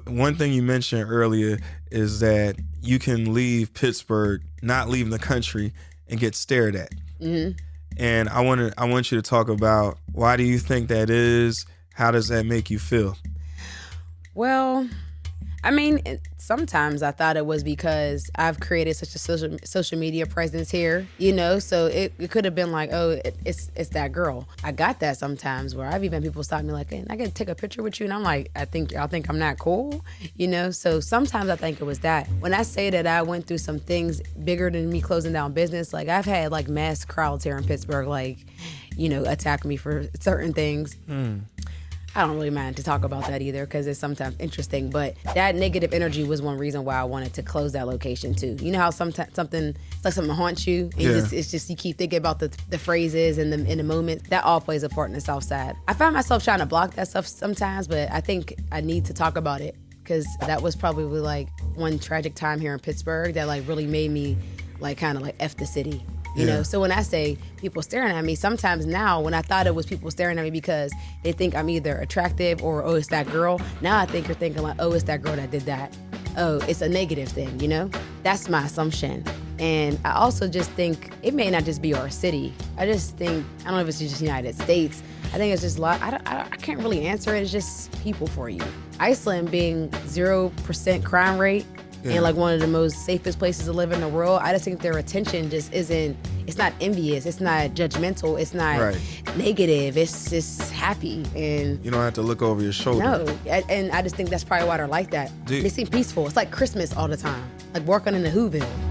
One thing you mentioned earlier is that you can leave Pittsburgh, not leaving the country, and get stared at. Mm-hmm. And I want you to talk about, why do you think that is? How does that make you feel? Well, I mean, sometimes I thought it was because I've created such a social media presence here, so it could have been like, oh, it's that girl. I got that sometimes, where I've even people stop me like, hey, I can take a picture with you, and I'm like, I think y'all think I'm not cool, So sometimes I think it was that. When I say that I went through some things bigger than me closing down business, like I've had like mass crowds here in Pittsburgh, like, attack me for certain things. I don't really mind to talk about that either, because it's sometimes interesting. But that negative energy was one reason why I wanted to close that location too. You know how sometimes something haunts you, and it's just you keep thinking about the phrases and the moments. That all plays a part in the South Side. I find myself trying to block that stuff sometimes, but I think I need to talk about it, because that was probably like one tragic time here in Pittsburgh that like really made me like kind of like F the city. So when I say people staring at me, sometimes now when I thought it was people staring at me because they think I'm either attractive or, oh, it's that girl, now I think you're thinking like, oh, it's that girl that did that. Oh, it's a negative thing, That's my assumption. And I also just think it may not just be our city. I just think, I don't know if it's just the United States. I think it's just a lot. I can't really answer it. It's just people for you. Iceland being 0% crime rate, and like one of the most safest places to live in the world, I just think their attention just isn't, it's not envious, it's not judgmental, it's not negative, it's just happy. And you don't have to look over your shoulder. No, and I just think that's probably why they're like that. They seem peaceful. It's like Christmas all the time, like working in the Whoville.